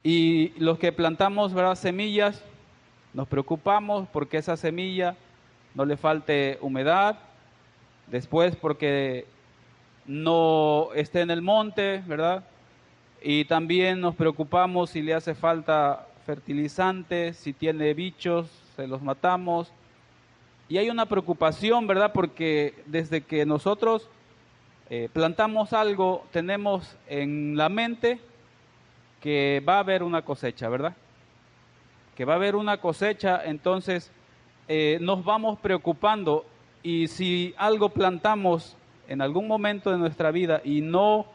Y los que plantamos, ¿verdad?, semillas, nos preocupamos porque esa semilla no le falte humedad, después porque no esté en el monte, ¿verdad? Y también nos preocupamos si le hace falta fertilizante, si tiene bichos, se los matamos. Y hay una preocupación, ¿verdad? Porque desde que nosotros plantamos algo, tenemos en la mente que va a haber una cosecha, ¿verdad? Que va a haber una cosecha, entonces nos vamos preocupando, y si algo plantamos en algún momento de nuestra vida y no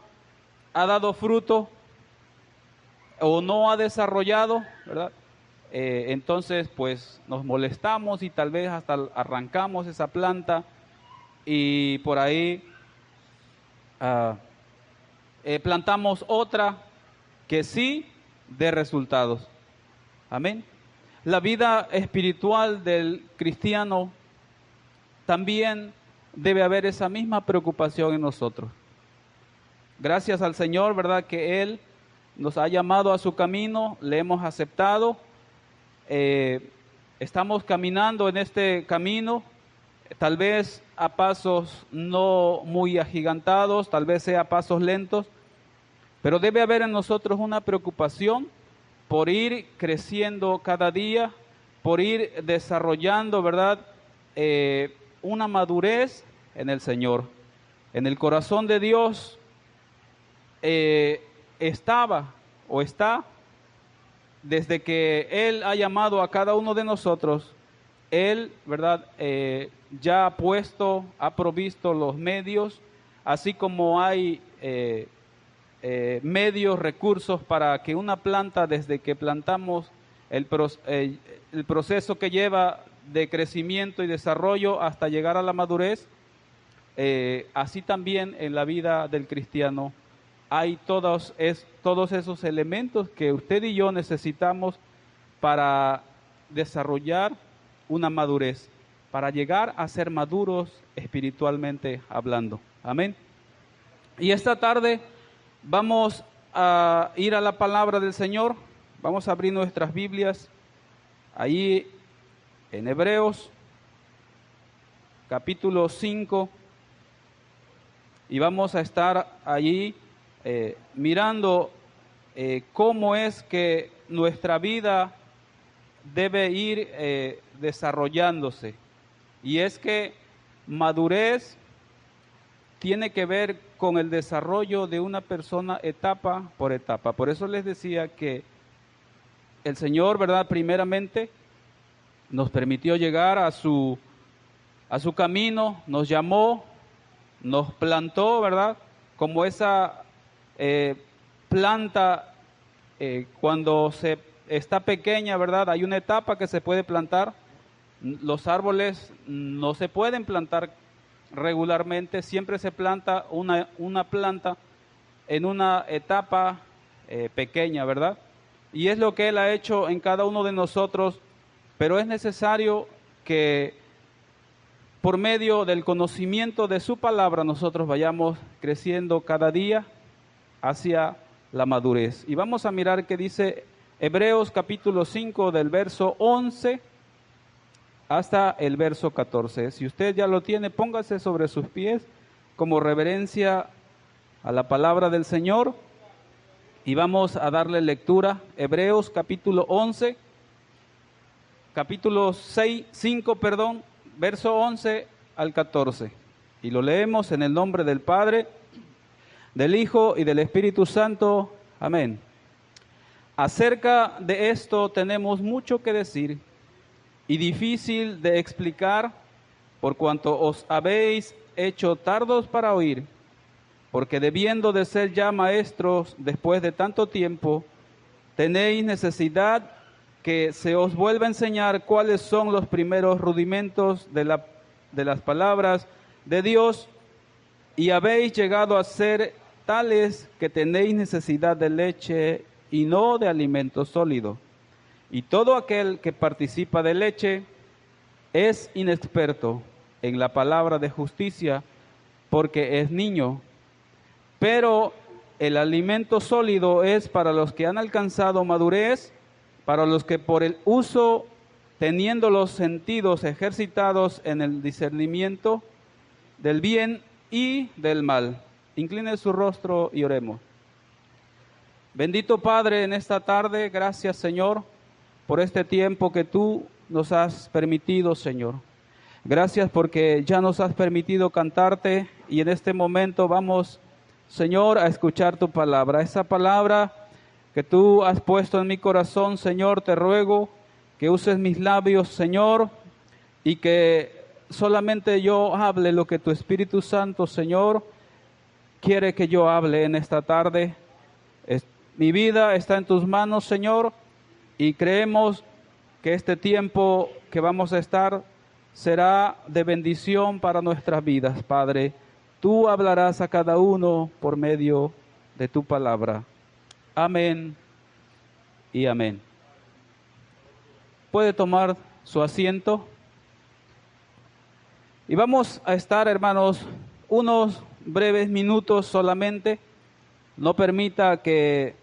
ha dado fruto o no ha desarrollado, ¿verdad? Entonces pues nos molestamos y tal vez hasta arrancamos esa planta y por ahí ah, plantamos otra que sí dé resultados. Amén. La vida espiritual del cristiano también debe haber esa misma preocupación en nosotros. Gracias al Señor, ¿verdad?, que Él nos ha llamado a su camino, le hemos aceptado, estamos caminando en este camino, tal vez a pasos no muy agigantados, tal vez sea a pasos lentos, pero debe haber en nosotros una preocupación por ir creciendo cada día, por ir desarrollando, ¿verdad?, una madurez en el Señor. En el corazón de Dios estaba o está, desde que Él ha llamado a cada uno de nosotros, Él, ¿verdad?, ya ha puesto, ha provisto los medios, así como hay medios, recursos para que una planta, desde que plantamos, el proceso que lleva de crecimiento y desarrollo hasta llegar a la madurez, así también en la vida del cristiano hay todos esos elementos que usted y yo necesitamos para desarrollar una madurez, para llegar a ser maduros espiritualmente hablando. Amén. Y esta tarde vamos a ir a la palabra del Señor. Vamos a abrir nuestras Biblias ahí en Hebreos, capítulo 5, y vamos a estar allí mirando cómo es que nuestra vida debe ir desarrollándose. Y es que madurez tiene que ver con el desarrollo de una persona etapa por etapa. Por eso les decía que el Señor, ¿verdad?, primeramente nos permitió llegar a su camino, nos llamó, nos plantó, ¿verdad?, como esa planta cuando se está pequeña, ¿verdad? Hay una etapa que se puede plantar. Los árboles no se pueden plantar regularmente, siempre se planta una planta en una etapa pequeña, ¿verdad? Y es lo que Él ha hecho en cada uno de nosotros, pero es necesario que por medio del conocimiento de su palabra nosotros vayamos creciendo cada día hacia la madurez. Y vamos a mirar qué dice Hebreos capítulo 5 del verso 11 hasta el verso 14. Si usted ya lo tiene, póngase sobre sus pies como reverencia a la palabra del Señor y vamos a darle lectura. Hebreos capítulo 11, capítulo 5, verso 11 al 14. Y lo leemos en el nombre del Padre, del Hijo y del Espíritu Santo. Amén. Acerca de esto tenemos mucho que decir y difícil de explicar, por cuanto os habéis hecho tardos para oír, porque debiendo de ser ya maestros después de tanto tiempo, tenéis necesidad que se os vuelva a enseñar cuáles son los primeros rudimentos de las palabras de Dios, y habéis llegado a ser tales que tenéis necesidad de leche y no de alimento sólido. Y todo aquel que participa de leche es inexperto en la palabra de justicia, porque es niño. Pero el alimento sólido es para los que han alcanzado madurez, para los que por el uso, teniendo los sentidos ejercitados en el discernimiento del bien y del mal. Incline su rostro y oremos. Bendito Padre, en esta tarde, gracias Señor por este tiempo que tú nos has permitido, Señor. Gracias porque ya nos has permitido cantarte y en este momento vamos, Señor, a escuchar tu palabra. Esa palabra que tú has puesto en mi corazón, Señor, te ruego que uses mis labios, Señor, y que solamente yo hable lo que tu Espíritu Santo, Señor, quiere que yo hable en esta tarde. Mi vida está en tus manos, Señor, y creemos que este tiempo que vamos a estar será de bendición para nuestras vidas, Padre. Tú hablarás a cada uno por medio de tu palabra. Amén y amén. Puede tomar su asiento. Y vamos a estar, hermanos, unos breves minutos solamente. No permita que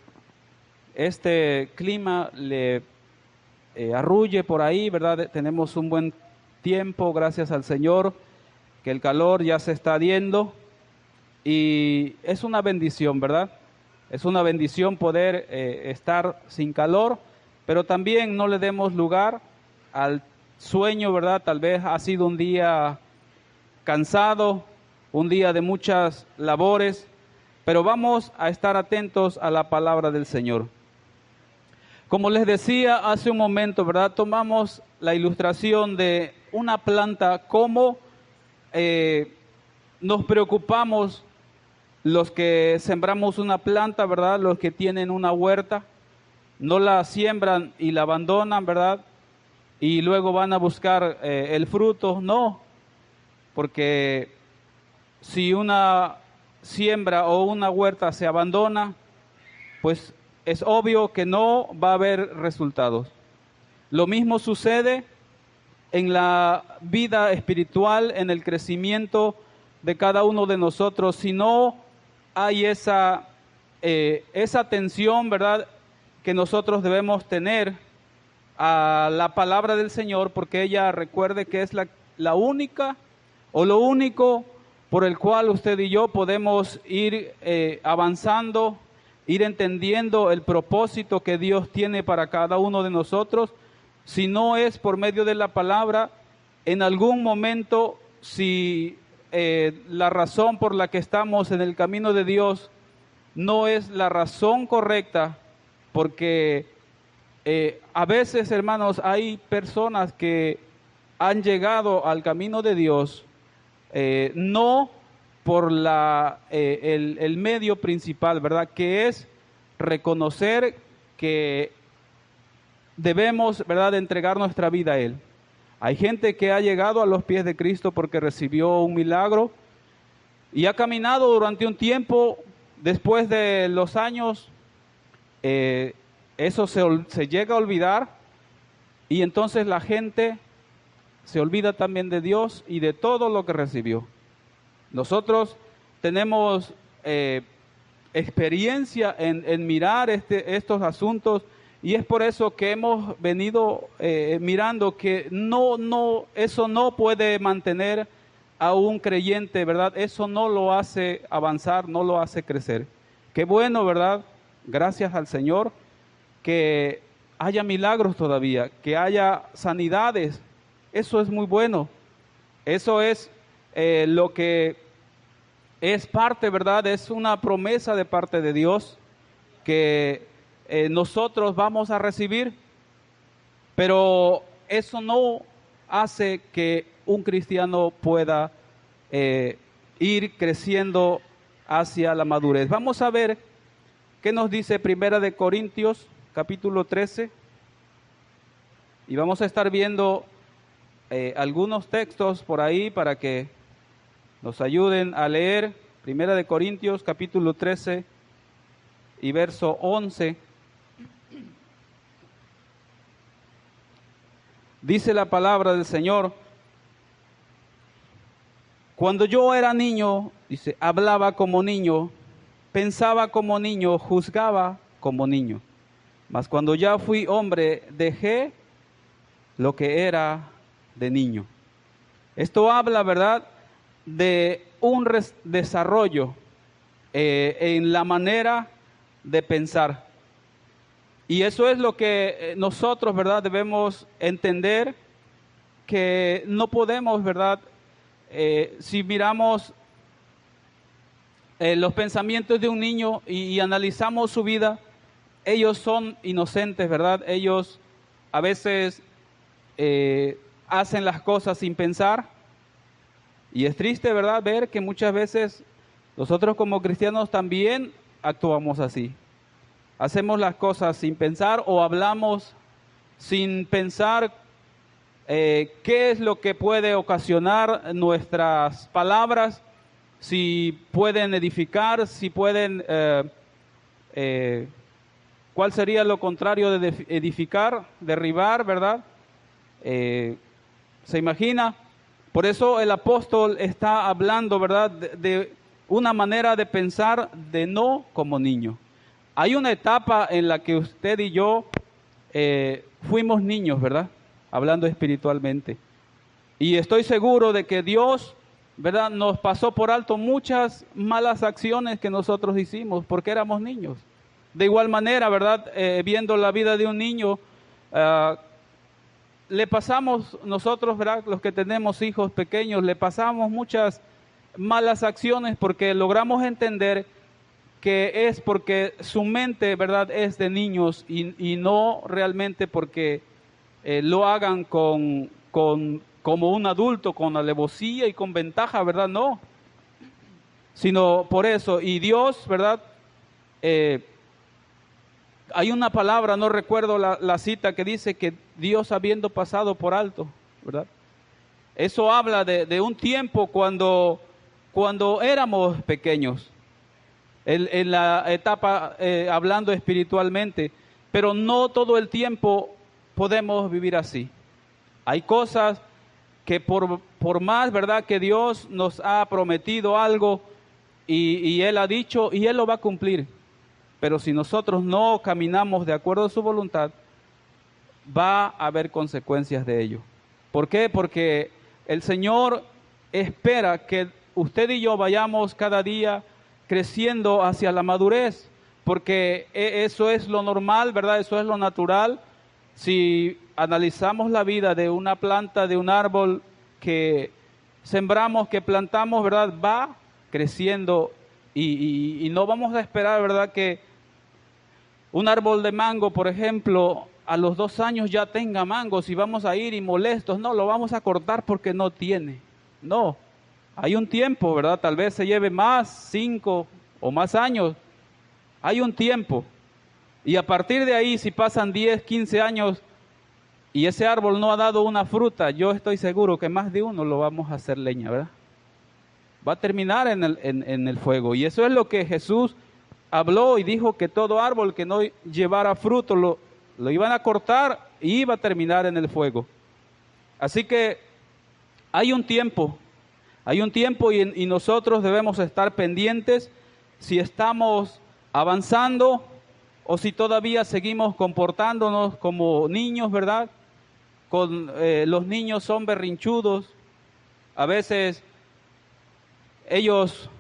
este clima le arrulle por ahí, ¿verdad? Tenemos un buen tiempo, gracias al Señor, que el calor ya se está yendo y es una bendición, ¿verdad? Es una bendición poder estar sin calor, pero también no le demos lugar al sueño, ¿verdad? Tal vez ha sido un día cansado, un día de muchas labores, pero vamos a estar atentos a la palabra del Señor. Como les decía hace un momento, ¿verdad? Tomamos la ilustración de una planta, cómo nos preocupamos los que sembramos una planta, ¿verdad? Los que tienen una huerta, no la siembran y la abandonan, ¿verdad? Y luego van a buscar el fruto, no, porque si una siembra o una huerta se abandona, pues es obvio que no va a haber resultados. Lo mismo sucede en la vida espiritual, en el crecimiento de cada uno de nosotros. Si no hay esa atención, ¿verdad?, que nosotros debemos tener a la palabra del Señor, porque ella, recuerde que es la única o lo único por el cual usted y yo podemos ir avanzando, ir entendiendo el propósito que Dios tiene para cada uno de nosotros. Si no es por medio de la palabra, en algún momento, si la razón por la que estamos en el camino de Dios no es la razón correcta, porque a veces, hermanos, hay personas que han llegado al camino de Dios no por el medio principal, ¿verdad?, que es reconocer que debemos, ¿verdad?, entregar nuestra vida a Él. Hay gente que ha llegado a los pies de Cristo porque recibió un milagro y ha caminado durante un tiempo. Después de los años, eso se llega a olvidar y entonces la gente se olvida también de Dios y de todo lo que recibió. Nosotros tenemos experiencia en mirar estos asuntos y es por eso que hemos venido mirando que eso no puede mantener a un creyente, ¿verdad? Eso no lo hace avanzar, no lo hace crecer. Qué bueno, ¿verdad? Gracias al Señor que haya milagros todavía, que haya sanidades. Eso es muy bueno. Eso es lo que es parte, ¿verdad? Es una promesa de parte de Dios que nosotros vamos a recibir, pero eso no hace que un cristiano pueda ir creciendo hacia la madurez. Vamos a ver qué nos dice Primera de Corintios, capítulo 13, y vamos a estar viendo algunos textos por ahí para que nos ayuden a leer. Primera de Corintios, capítulo 13 y verso 11. Dice la palabra del Señor: cuando yo era niño, dice, hablaba como niño, pensaba como niño, juzgaba como niño. Mas cuando ya fui hombre, dejé lo que era de niño. Esto habla, ¿verdad?, de un desarrollo en la manera de pensar. Y eso es lo que nosotros, ¿verdad?, debemos entender, que no podemos, ¿verdad?, si miramos los pensamientos de un niño y analizamos su vida, ellos son inocentes, ¿verdad? Ellos a veces hacen las cosas sin pensar, y es triste, ¿verdad?, ver que muchas veces nosotros como cristianos también actuamos así. Hacemos las cosas sin pensar o hablamos sin pensar qué es lo que puede ocasionar nuestras palabras, si pueden edificar, si pueden, ¿cuál sería lo contrario de edificar? Derribar, ¿verdad? ¿Se imagina? Por eso el apóstol está hablando, ¿verdad?, de una manera de pensar de no como niño. Hay una etapa en la que usted y yo fuimos niños, ¿verdad?, hablando espiritualmente. Y estoy seguro de que Dios, ¿verdad?, nos pasó por alto muchas malas acciones que nosotros hicimos porque éramos niños. De igual manera, ¿verdad?, viendo la vida de un niño, le pasamos nosotros, ¿verdad?, los que tenemos hijos pequeños, le pasamos muchas malas acciones porque logramos entender que es porque su mente, ¿verdad?, es de niños y no realmente porque lo hagan como un adulto, con alevosía y con ventaja, ¿verdad? No, sino por eso. Y Dios, ¿verdad? Hay una palabra, no recuerdo la cita, que dice que Dios habiendo pasado por alto, ¿verdad? Eso habla de un tiempo cuando éramos pequeños, en la etapa hablando espiritualmente, pero no todo el tiempo podemos vivir así. Hay cosas que por más, ¿verdad?, que Dios nos ha prometido algo y Él ha dicho y Él lo va a cumplir. Pero si nosotros no caminamos de acuerdo a su voluntad, va a haber consecuencias de ello. ¿Por qué? Porque el Señor espera que usted y yo vayamos cada día creciendo hacia la madurez, porque eso es lo normal, ¿verdad? Eso es lo natural. Si analizamos la vida de una planta, de un árbol que sembramos, que plantamos, ¿verdad?, va creciendo y no vamos a esperar, ¿verdad?, que un árbol de mango, por ejemplo, a los 2 años ya tenga mangos y vamos a ir y molestos. No, lo vamos a cortar porque no tiene. No, hay un tiempo, ¿verdad? Tal vez se lleve más, 5 o más años. Hay un tiempo. Y a partir de ahí, si pasan 10, 15 años y ese árbol no ha dado una fruta, yo estoy seguro que más de uno lo vamos a hacer leña, ¿verdad? Va a terminar en el fuego. Y eso es lo que Jesús habló y dijo, que todo árbol que no llevara fruto lo iban a cortar y iba a terminar en el fuego. Así que hay un tiempo y nosotros debemos estar pendientes si estamos avanzando o si todavía seguimos comportándonos como niños, ¿verdad? Los niños son berrinchudos, a veces ellos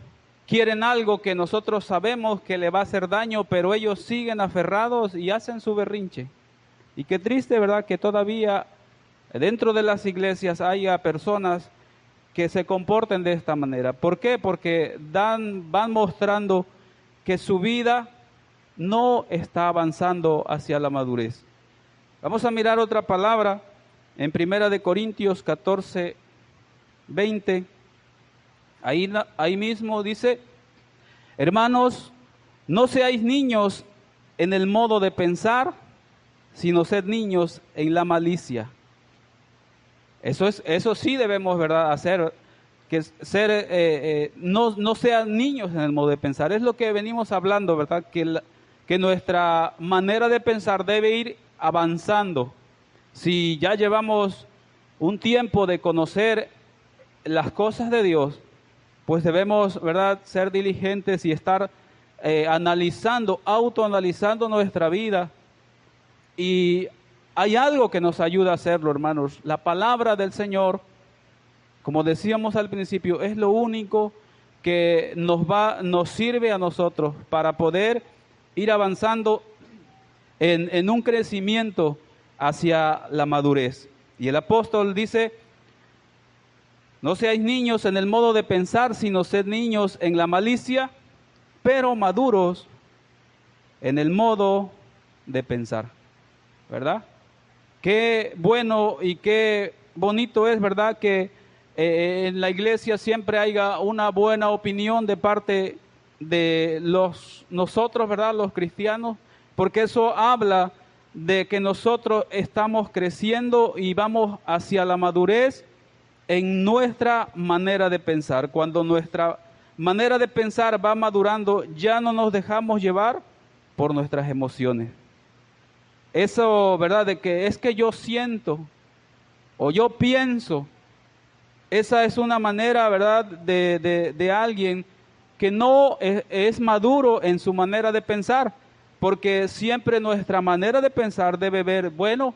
quieren algo que nosotros sabemos que le va a hacer daño, pero ellos siguen aferrados y hacen su berrinche. Y qué triste, ¿verdad?, que todavía dentro de las iglesias haya personas que se comporten de esta manera. ¿Por qué? Porque van mostrando que su vida no está avanzando hacia la madurez. Vamos a mirar otra palabra en 1 Corintios 14, 20. Ahí mismo dice: hermanos, no seáis niños en el modo de pensar, sino sed niños en la malicia. Eso sí debemos, ¿verdad?, hacer, que no sean niños en el modo de pensar. Es lo que venimos hablando, ¿verdad?, que nuestra manera de pensar debe ir avanzando. Si ya llevamos un tiempo de conocer las cosas de Dios, pues debemos, ¿verdad?, ser diligentes y estar analizando, autoanalizando nuestra vida. Y hay algo que nos ayuda a hacerlo, hermanos. La palabra del Señor, como decíamos al principio, es lo único que nos sirve a nosotros para poder ir avanzando en un crecimiento hacia la madurez. Y el apóstol dice: no seáis niños en el modo de pensar, sino sed niños en la malicia, pero maduros en el modo de pensar. ¿Verdad? Qué bueno y qué bonito es, ¿verdad?, que en la iglesia siempre haya una buena opinión de parte de nosotros, ¿verdad?, los cristianos, porque eso habla de que nosotros estamos creciendo y vamos hacia la madurez en nuestra manera de pensar. Cuando nuestra manera de pensar va madurando, ya no nos dejamos llevar por nuestras emociones. Eso, ¿verdad?, de que es que yo siento o yo pienso, esa es una manera, ¿verdad?, de alguien que no es maduro en su manera de pensar, porque siempre nuestra manera de pensar debe ver, bueno,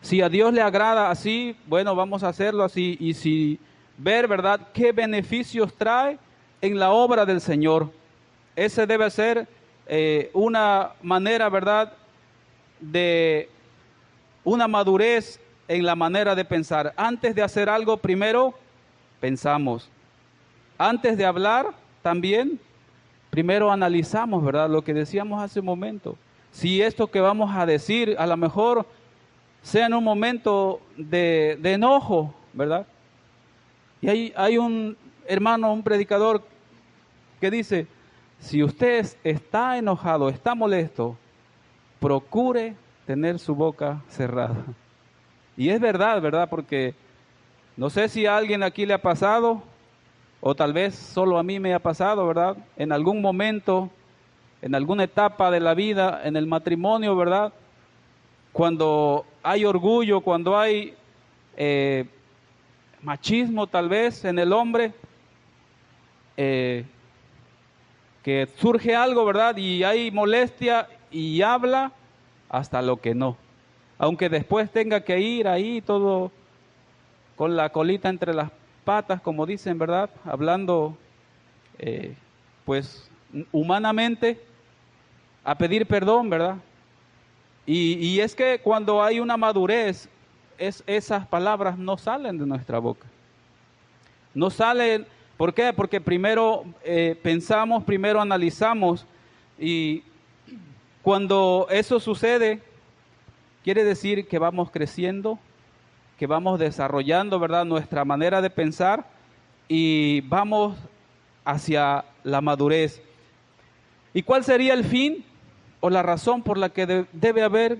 si a Dios le agrada así, bueno, vamos a hacerlo así, y si ver, ¿verdad?, qué beneficios trae en la obra del Señor. Ese debe ser una manera, ¿verdad?, de una madurez en la manera de pensar. Antes de hacer algo, primero pensamos. Antes de hablar, también, primero analizamos, ¿verdad? Lo que decíamos hace un momento. Si esto que vamos a decir, a lo mejor sea en un momento de enojo, ¿verdad? Y hay un hermano, un predicador, que dice: si usted está enojado, está molesto, procure tener su boca cerrada. Y es verdad, ¿verdad? Porque no sé si a alguien aquí le ha pasado, o tal vez solo a mí me ha pasado, ¿verdad? En algún momento, en alguna etapa de la vida, en el matrimonio, ¿verdad? Cuando hay orgullo, cuando hay machismo tal vez en el hombre, que surge algo, ¿verdad? Y hay molestia y habla hasta lo que no. Aunque después tenga que ir ahí todo con la colita entre las patas, como dicen, ¿verdad? Hablando, pues, humanamente, a pedir perdón, ¿verdad? Y es que cuando hay una madurez, esas palabras no salen de nuestra boca. No salen, ¿por qué? Porque primero pensamos, primero analizamos, y cuando eso sucede, quiere decir que vamos creciendo, que vamos desarrollando, ¿verdad?, nuestra manera de pensar y vamos hacia la madurez. ¿Y cuál sería el fin o la razón por la que debe haber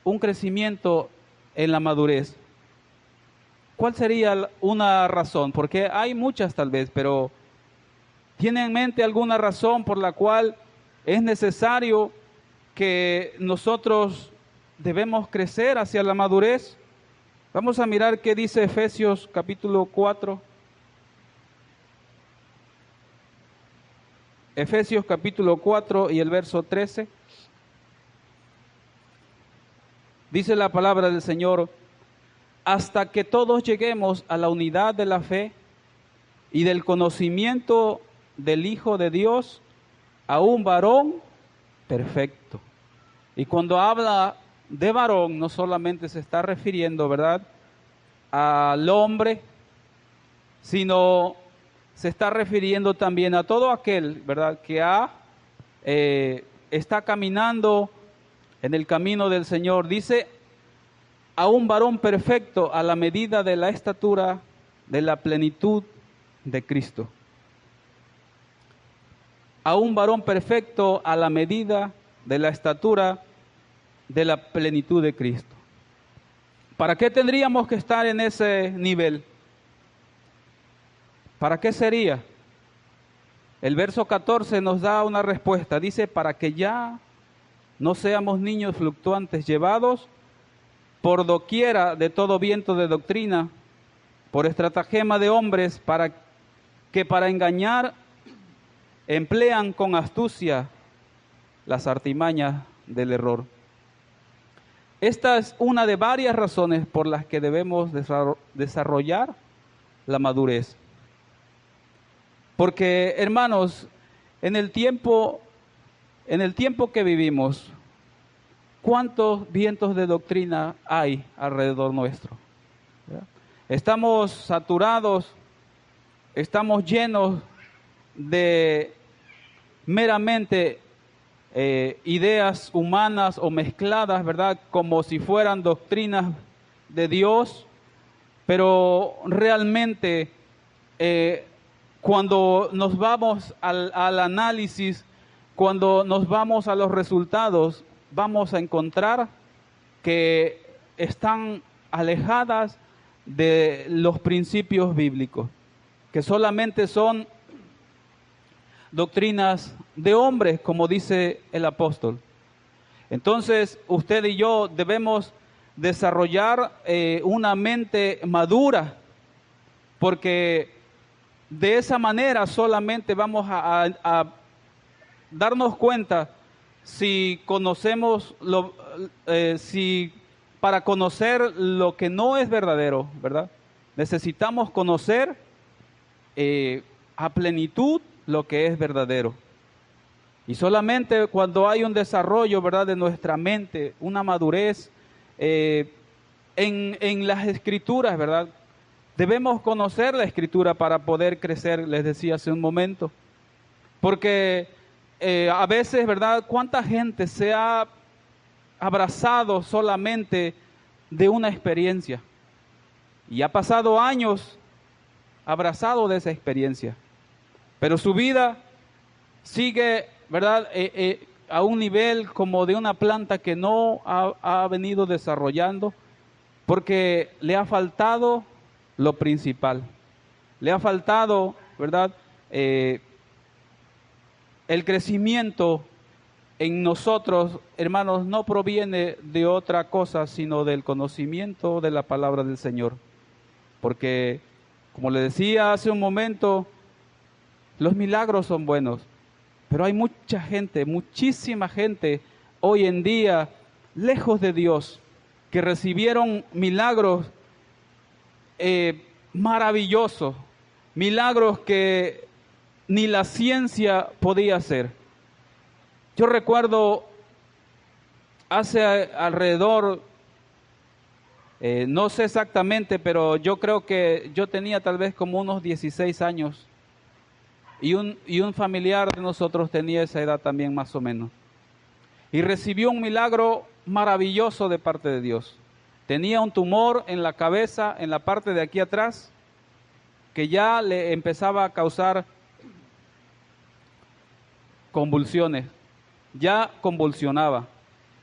un crecimiento en la madurez? ¿Cuál sería una razón? Porque hay muchas tal vez, pero ¿tiene en mente alguna razón por la cual es necesario que nosotros debemos crecer hacia la madurez? Vamos a mirar qué dice Efesios capítulo 4. Efesios capítulo 4 y el verso 13. Dice la palabra del Señor: hasta que todos lleguemos a la unidad de la fe y del conocimiento del Hijo de Dios, a un varón perfecto. Y cuando habla de varón, no solamente se está refiriendo, ¿verdad?, al hombre, sino se está refiriendo también a todo aquel, ¿verdad?, que está caminando en el camino del Señor. Dice: a un varón perfecto a la medida de la estatura de la plenitud de Cristo. A un varón perfecto a la medida de la estatura de la plenitud de Cristo. ¿Para qué tendríamos que estar en ese nivel? ¿Para qué sería? El verso 14 nos da una respuesta. Dice: para que ya no seamos niños fluctuantes, llevados por doquiera de todo viento de doctrina, por estratagema de hombres, para engañar emplean con astucia las artimañas del error. Esta es una de varias razones por las que debemos desarrollar la madurez. Porque, hermanos, en el tiempo que vivimos, ¿cuántos vientos de doctrina hay alrededor nuestro? ¿Verdad? Estamos saturados, estamos llenos de meramente ideas humanas o mezcladas, ¿verdad? Como si fueran doctrinas de Dios, pero realmente cuando nos vamos al análisis, cuando nos vamos a los resultados, vamos a encontrar que están alejadas de los principios bíblicos, que solamente son doctrinas de hombres, como dice el apóstol. Entonces, usted y yo debemos desarrollar una mente madura, porque de esa manera solamente vamos a darnos cuenta si conocemos si para conocer lo que no es verdadero, ¿verdad? Necesitamos conocer a plenitud lo que es verdadero. Y solamente cuando hay un desarrollo, ¿verdad?, de nuestra mente, una madurez en las escrituras, ¿verdad? Debemos conocer la escritura para poder crecer, les decía hace un momento. Porque a veces, ¿verdad?, ¿cuánta gente se ha abrazado solamente de una experiencia? Y ha pasado años abrazado de esa experiencia. Pero su vida sigue, ¿verdad?, a un nivel como de una planta que no ha venido desarrollando, porque le ha faltado lo principal. Le ha faltado, ¿verdad?, el crecimiento en nosotros, hermanos, no proviene de otra cosa, sino del conocimiento de la palabra del Señor. Porque, como le decía hace un momento, los milagros son buenos, pero hay mucha gente, muchísima gente hoy en día lejos de Dios, que recibieron milagros maravillosos, milagros que ni la ciencia podía hacer. Yo recuerdo hace alrededor, no sé exactamente, pero yo creo que yo tenía tal vez como unos 16 años y un familiar de nosotros tenía esa edad también más o menos. Y recibió un milagro maravilloso de parte de Dios. Tenía un tumor en la cabeza, en la parte de aquí atrás, que ya le empezaba a causar convulsiones. Ya convulsionaba.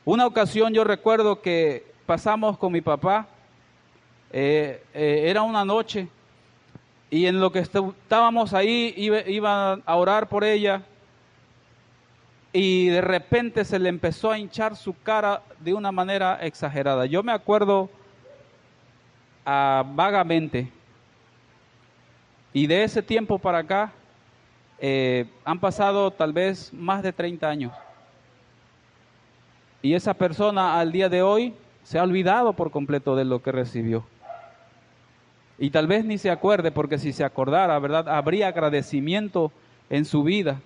Una ocasión yo recuerdo que pasamos con mi papá, era una noche, y en lo que estábamos ahí, iba a orar por ella, y de repente se le empezó a hinchar su cara de una manera exagerada. Yo me acuerdo vagamente, y de ese tiempo para acá, han pasado tal vez más de 30 años. Y esa persona al día de hoy se ha olvidado por completo de lo que recibió. Y tal vez ni se acuerde, porque si se acordara, ¿verdad?, habría agradecimiento en su vida.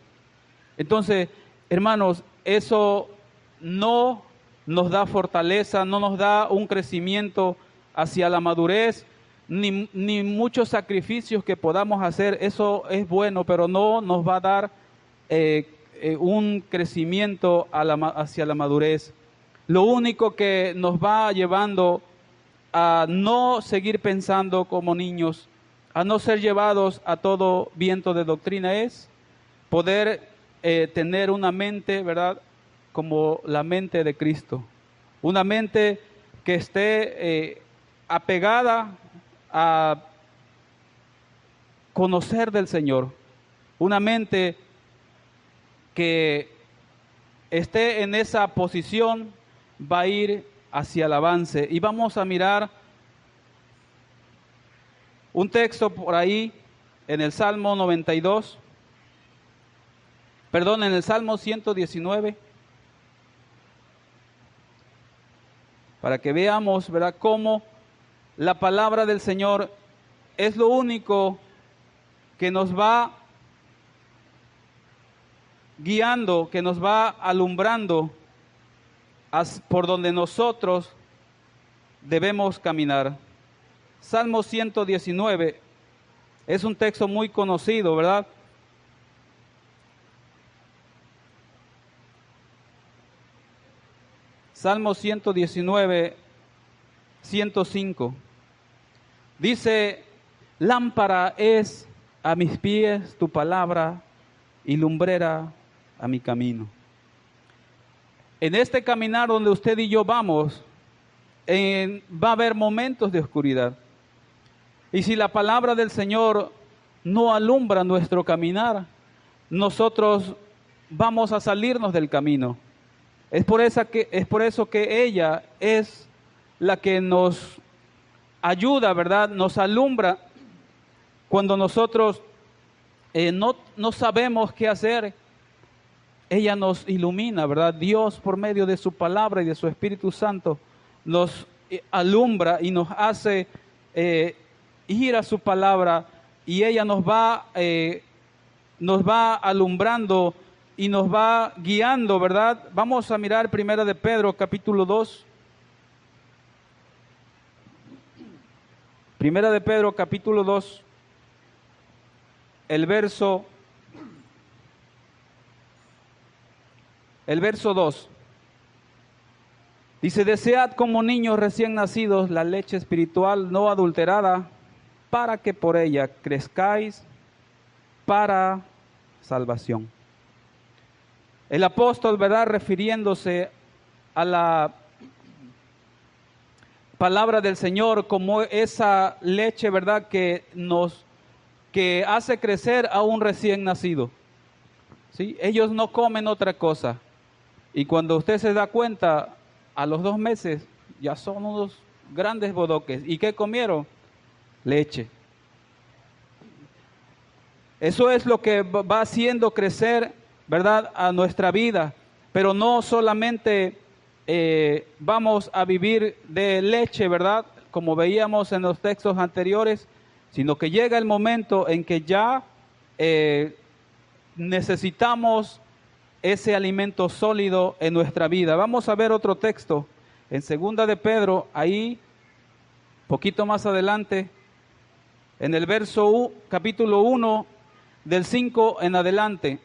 Entonces, hermanos, eso no nos da fortaleza, no nos da un crecimiento hacia la madurez, ni muchos sacrificios que podamos hacer. Eso es bueno, pero no nos va a dar un crecimiento hacia la madurez. Lo único que nos va llevando a no seguir pensando como niños, a no ser llevados a todo viento de doctrina, es poder tener una mente, ¿verdad?, como la mente de Cristo. Una mente que esté apegada a conocer del Señor. Una mente que esté en esa posición va a ir hacia el avance. Y vamos a mirar un texto por ahí en el Salmo 92. en el Salmo 119, para que veamos, ¿verdad?, cómo la palabra del Señor es lo único que nos va guiando, que nos va alumbrando por donde nosotros debemos caminar. Salmo 119 es un texto muy conocido, ¿verdad? Salmo 119, 105. Dice: lámpara es a mis pies tu palabra y lumbrera a mi camino. En este caminar donde usted y yo vamos, va a haber momentos de oscuridad. Y si la palabra del Señor no alumbra nuestro caminar, nosotros vamos a salirnos del camino. Es por eso que ella es la que nos ayuda, ¿verdad? Nos alumbra cuando nosotros no sabemos qué hacer. Ella nos ilumina, ¿verdad? Dios, por medio de su palabra y de su Espíritu Santo, nos alumbra y nos hace ir a su palabra, y ella nos va alumbrando y nos va guiando, ¿verdad? Vamos a mirar Primera de Pedro, capítulo 2. Primera de Pedro, capítulo 2, el verso 2. Dice: desead como niños recién nacidos la leche espiritual no adulterada, para que por ella crezcáis para salvación. El apóstol, ¿verdad?, refiriéndose a la palabra del Señor como esa leche, ¿verdad?, que hace crecer a un recién nacido. ¿Sí? Ellos no comen otra cosa. Y cuando usted se da cuenta, a los 2 meses ya son unos grandes bodoques. ¿Y qué comieron? Leche. Eso es lo que va haciendo crecer, ¿verdad?, a nuestra vida. Pero no solamente vamos a vivir de leche, ¿verdad?, como veíamos en los textos anteriores, sino que llega el momento en que ya necesitamos ese alimento sólido en nuestra vida. Vamos a ver otro texto en Segunda de Pedro, ahí, poquito más adelante, en el capítulo 1, del 5 en adelante.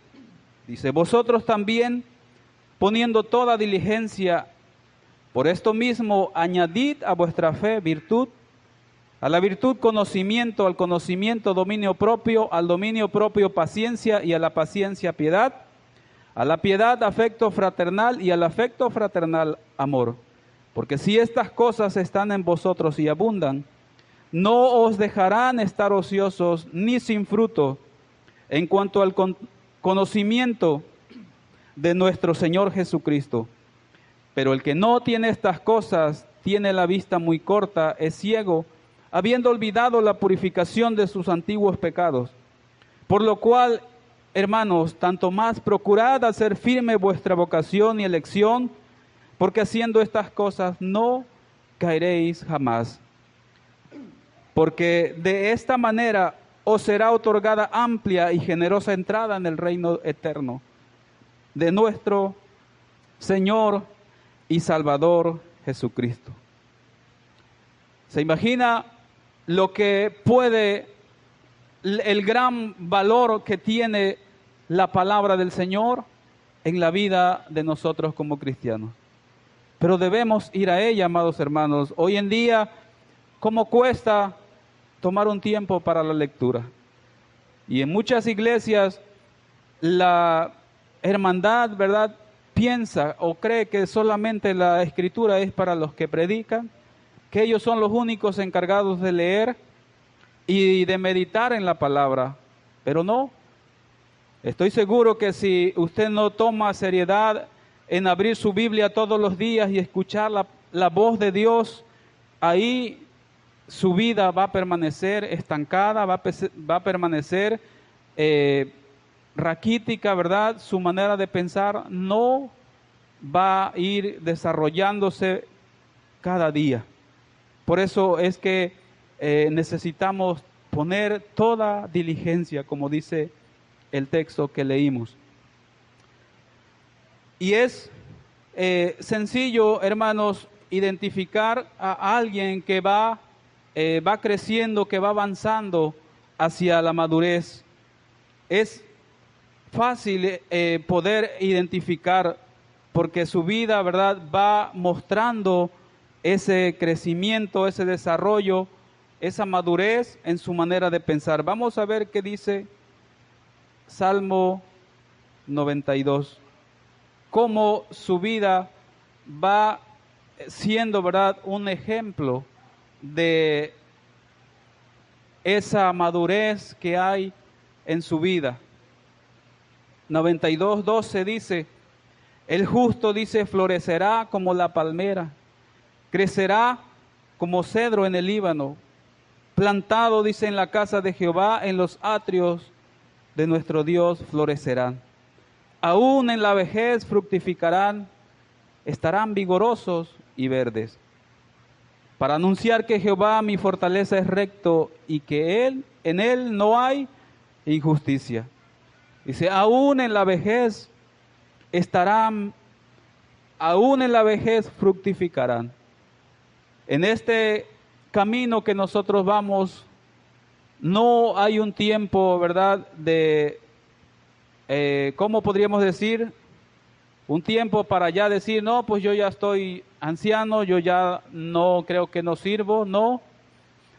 Dice: vosotros también, poniendo toda diligencia, por esto mismo añadid a vuestra fe virtud, a la virtud conocimiento, al conocimiento dominio propio, al dominio propio paciencia, y a la paciencia piedad, a la piedad afecto fraternal, y al afecto fraternal amor. Porque si estas cosas están en vosotros y abundan, no os dejarán estar ociosos ni sin fruto en cuanto al conocimiento de nuestro Señor Jesucristo. Pero el que no tiene estas cosas tiene la vista muy corta, es ciego, habiendo olvidado la purificación de sus antiguos pecados. Por lo cual, hermanos, tanto más procurad hacer firme vuestra vocación y elección, porque haciendo estas cosas no caeréis jamás. Porque de esta manera os será otorgada amplia y generosa entrada en el reino eterno de nuestro Señor y Salvador Jesucristo. ¿Se imagina lo que el gran valor que tiene la palabra del Señor en la vida de nosotros como cristianos? Pero debemos ir a ella, amados hermanos. Hoy en día, ¿cómo cuesta tomar un tiempo para la lectura? Y en muchas iglesias, la hermandad, ¿verdad?, piensa o cree que solamente la escritura es para los que predican, que ellos son los únicos encargados de leer y de meditar en la palabra. Pero no. Estoy seguro que si usted no toma seriedad en abrir su Biblia todos los días y escuchar la voz de Dios, ahí su vida va a permanecer estancada, va a permanecer raquítica, ¿verdad? Su manera de pensar no va a ir desarrollándose cada día. Por eso es que necesitamos poner toda diligencia, como dice el texto que leímos. Y es sencillo, hermanos, identificar a alguien que va creciendo, que va avanzando hacia la madurez. Es fácil poder identificar porque su vida, ¿verdad?, va mostrando ese crecimiento, ese desarrollo, esa madurez en su manera de pensar. Vamos a ver qué dice Salmo 92. Cómo su vida va siendo, ¿verdad?, un ejemplo de esa madurez que hay en su vida. 92:12 dice: el justo, dice, florecerá como la palmera, crecerá como cedro en el Líbano, plantado, dice, en la casa de Jehová, en los atrios de nuestro Dios florecerán. Aún en la vejez fructificarán, estarán vigorosos y verdes, para anunciar que Jehová mi fortaleza es recto y que en él no hay injusticia. Dice, aún en la vejez estarán, aún en la vejez fructificarán. En este camino que nosotros vamos, no hay un tiempo, ¿verdad?, de, ¿cómo podríamos decir? Un tiempo para ya decir, no, pues yo ya estoy anciano, yo ya no creo que no sirvo. No,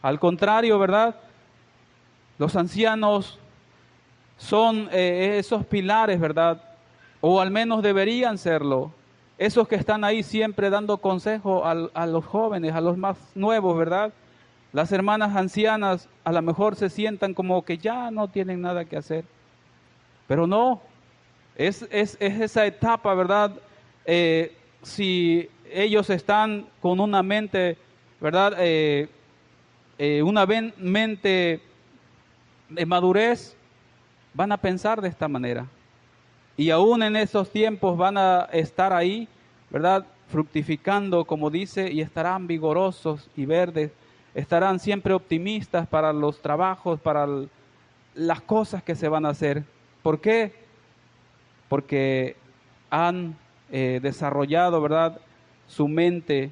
al contrario, ¿verdad? Los ancianos son esos pilares, ¿verdad? O al menos deberían serlo. Esos que están ahí siempre dando consejo a los jóvenes, a los más nuevos, ¿verdad? Las hermanas ancianas a lo mejor se sientan como que ya no tienen nada que hacer. Pero no, es esa etapa, ¿verdad? Si ellos están con una mente, ¿verdad? Una mente de madurez, van a pensar de esta manera. Y aún en esos tiempos van a estar ahí, ¿verdad?, fructificando, como dice, y estarán vigorosos y verdes. Estarán siempre optimistas para los trabajos, para las cosas que se van a hacer. ¿Por qué? Porque han desarrollado, ¿verdad?, su mente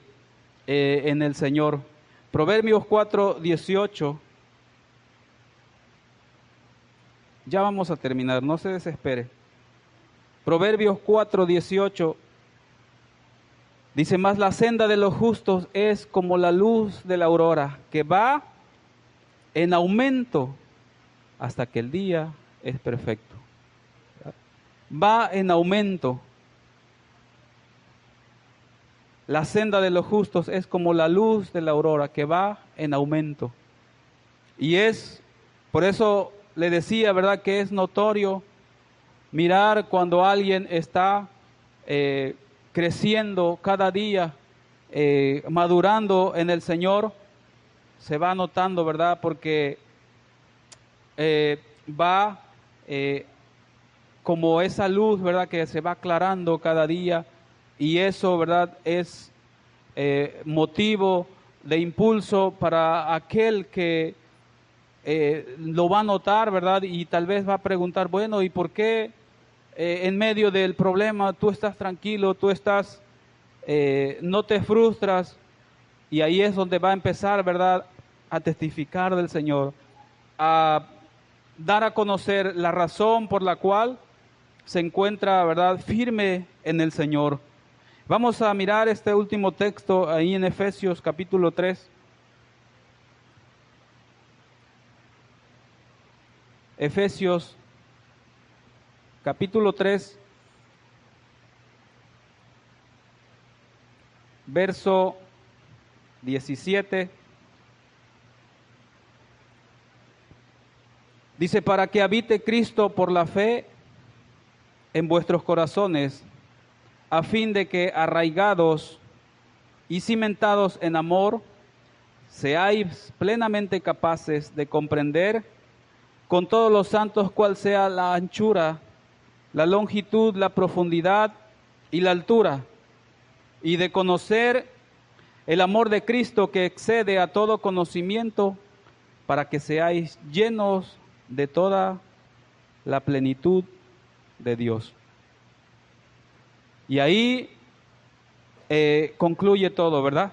en el Señor. Proverbios 4:18. Ya vamos a terminar, no se desespere. Proverbios 4:18 dice, mas la senda de los justos es como la luz de la aurora, que va en aumento hasta que el día es perfecto. Va en aumento. La senda de los justos es como la luz de la aurora, que va en aumento. Y es, por eso le decía, ¿verdad?, que es notorio mirar cuando alguien está creciendo cada día, madurando en el Señor, se va notando, ¿verdad?, porque va como esa luz, ¿verdad?, que se va aclarando cada día, y eso, ¿verdad?, es motivo de impulso para aquel que lo va a notar, ¿verdad?, y tal vez va a preguntar, bueno, ¿y por qué en medio del problema tú estás tranquilo, tú estás, no te frustras? Y ahí es donde va a empezar, ¿verdad?, a testificar del Señor, a dar a conocer la razón por la cual se encuentra, ¿verdad?, firme en el Señor. Vamos a mirar este último texto ahí en Efesios capítulo 3. Efesios capítulo 3, verso 17. Dice, para que habite Cristo por la fe en vuestros corazones, a fin de que arraigados y cimentados en amor, seáis plenamente capaces de comprender con todos los santos cuál sea la anchura, la longitud, la profundidad y la altura, y de conocer el amor de Cristo que excede a todo conocimiento, para que seáis llenos de toda la plenitud de Dios. Y ahí concluye todo, ¿verdad?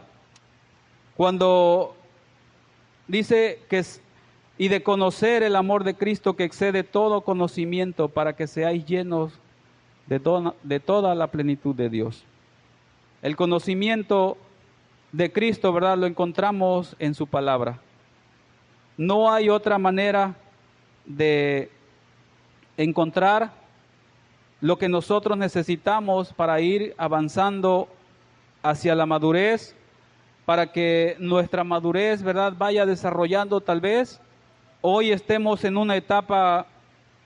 Cuando dice que y de conocer el amor de Cristo que excede todo conocimiento, para que seáis llenos de toda la plenitud de Dios. El conocimiento de Cristo, ¿verdad?, lo encontramos en su palabra. No hay otra manera de encontrar lo que nosotros necesitamos para ir avanzando hacia la madurez, para que nuestra madurez, ¿verdad?, vaya desarrollando. Tal vez hoy estemos en una etapa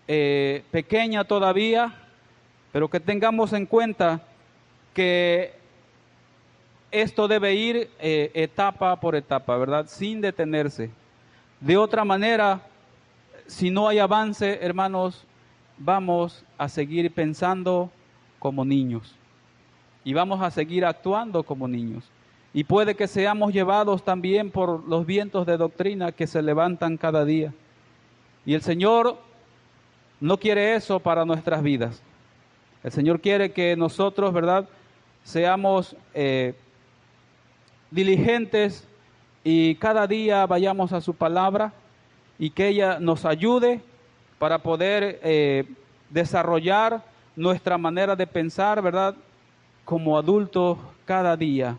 pequeña todavía, pero que tengamos en cuenta que esto debe ir etapa por etapa, ¿verdad?, sin detenerse. De otra manera, si no hay avance, hermanos, vamos a seguir pensando como niños y vamos a seguir actuando como niños. Y puede que seamos llevados también por los vientos de doctrina que se levantan cada día. Y el Señor no quiere eso para nuestras vidas. El Señor quiere que nosotros, ¿verdad?, seamos diligentes y cada día vayamos a su palabra y que ella nos ayude para poder desarrollar nuestra manera de pensar, ¿verdad?, como adultos cada día.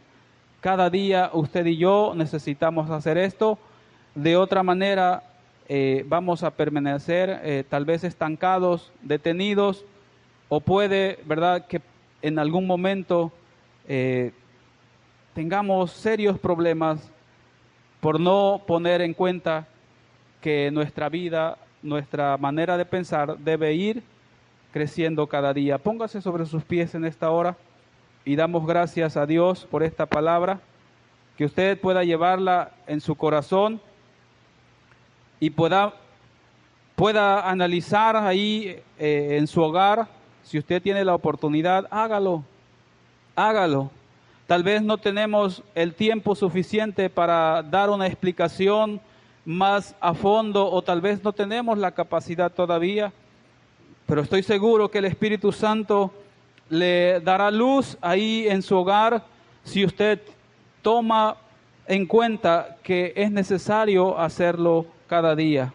Cada día usted y yo necesitamos hacer esto. De otra manera vamos a permanecer tal vez estancados, detenidos, o puede, ¿verdad?, que en algún momento tengamos serios problemas por no poner en cuenta que nuestra vida, nuestra manera de pensar debe ir creciendo cada día. Póngase sobre sus pies en esta hora y damos gracias a Dios por esta palabra, que usted pueda llevarla en su corazón y pueda analizar ahí en su hogar. Si usted tiene la oportunidad, hágalo. Tal vez no tenemos el tiempo suficiente para dar una explicación más a fondo, o tal vez no tenemos la capacidad todavía, pero estoy seguro que el Espíritu Santo le dará luz ahí en su hogar si usted toma en cuenta que es necesario hacerlo cada día.